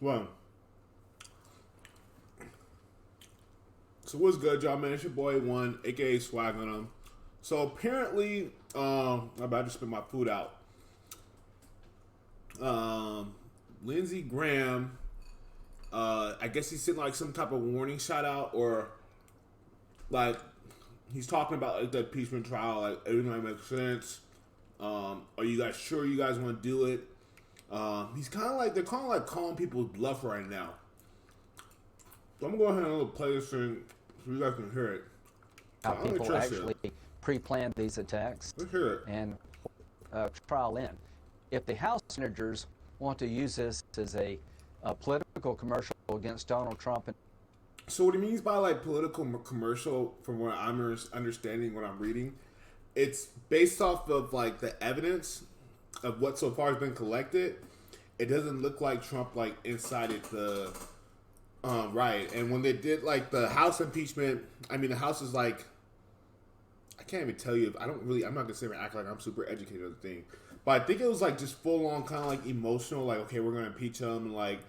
Well, so what's good, y'all, man? It's your boy One, aka Swag on them. So apparently, I'm about to spit my food out. Lindsey Graham, I guess he's sending like some type of warning shot out, or like he's talking about like the impeachment trial, like everything that makes sense. Are you guys sure you guys want to do it? He's kind of like, they're kind of like calling people's bluff right now. So I'm gonna go ahead and play this thing so you guys can hear it. How people actually pre-planned these attacks and trial in. If the House senators want to use this as a political commercial against Donald Trump. So what he means by like political commercial, from what I'm understanding, what I'm reading, it's based off of like the evidence of what so far has been collected. It doesn't look like Trump like incited the riot. And when they did like the House impeachment, I mean the House is like, I can't even tell you. I'm not gonna sit here and act like I'm super educated on the thing, but I think it was like just full on kind of like emotional, like, okay, we're gonna impeach him, and like,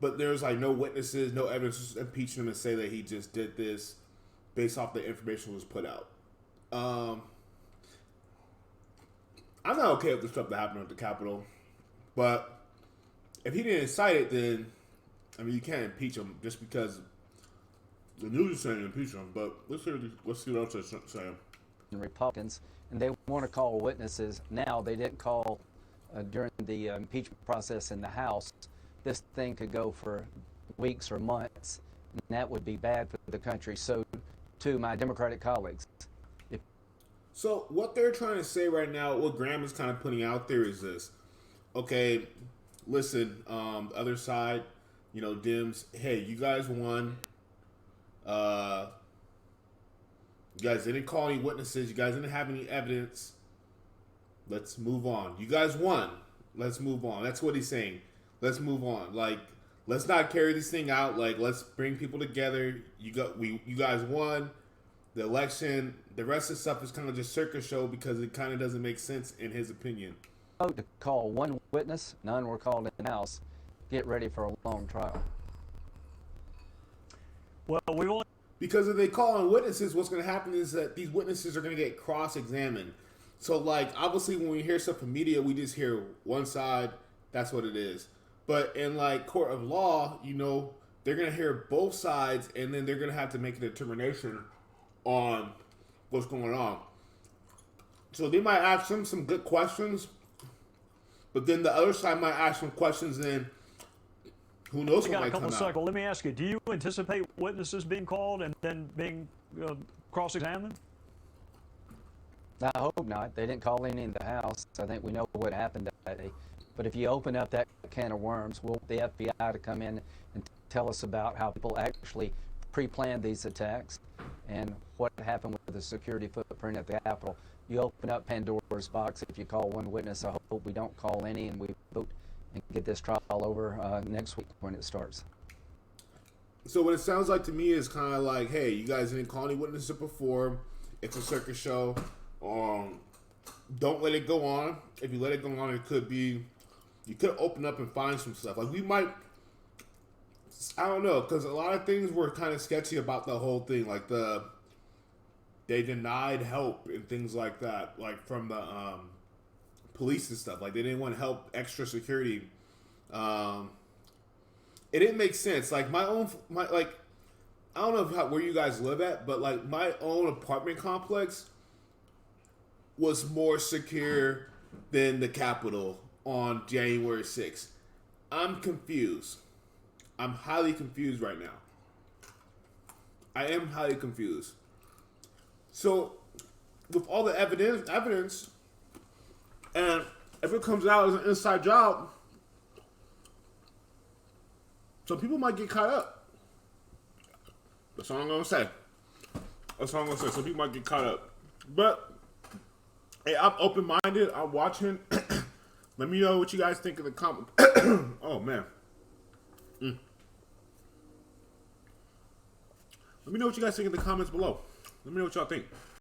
but there's like no witnesses, no evidence, just impeach him and say that he just did this based off the information was put out. I'm not okay with the stuff that happened at the Capitol, but if he didn't incite it, then I mean you can't impeach him just because the news is saying impeach him. But let's see what else they're saying. Republicans, and they want to call witnesses now. They didn't call during the impeachment process in the House. This thing could go for weeks or months, and that would be bad for the country. So, to my Democratic colleagues. So what they're trying to say right now, what Graham is kind of putting out there is this. Okay, listen, the other side, you know, Dems, hey, you guys won. You guys didn't call any witnesses. You guys didn't have any evidence. Let's move on. You guys won. Let's move on. That's what he's saying. Let's move on. Like, let's not carry this thing out. Like, let's bring people together. You guys won the election. The rest of the stuff is kind of just circus show because it kind of doesn't make sense in his opinion. To call one witness, none were called in the House. Get ready for a long trial. Well, we will. Because if they call on witnesses, what's going to happen is that these witnesses are going to get cross-examined. So, like, obviously when we hear stuff from media, we just hear one side. That's what it is. But in, like, court of law, you know, they're going to hear both sides, and then they're going to have to make a determination on what's going on. So they might ask them some good questions, but then the other side might ask some questions, and who knows what might come out. Seconds. Let me ask you, do you anticipate witnesses being called and then being cross-examined? I hope not. They didn't call any in the House. I think we know what happened that day. But if you open up that can of worms, we'll want the FBI to come in and tell us about how people actually pre-planned these attacks and what happened with the security footprint at the Capitol. You open up Pandora's box if you call one witness. I hope we don't call any and we vote and get this trial over next week when it starts. So what it sounds like to me is kind of like, hey, you guys didn't call any witnesses before. It's a circus show. Don't let it go on. If you let it go on, it could be, you could open up and find some stuff. Like we might, I don't know, because a lot of things were kind of sketchy about the whole thing. Like they denied help and things like that, like from the police and stuff. Like they didn't want to help extra security. It didn't make sense. Like I don't know where you guys live at, but like my own apartment complex was more secure than the Capitol on January 6th. I'm confused. I'm highly confused right now. I am highly confused. So, with all the evidence, and if it comes out as an inside job, some people might get caught up. That's all I'm gonna say. Some people might get caught up. But hey, I'm open-minded. I'm watching. Let me know what you guys think of the comment. Oh man. Let me know what you guys think in the comments below. Let me know what y'all think.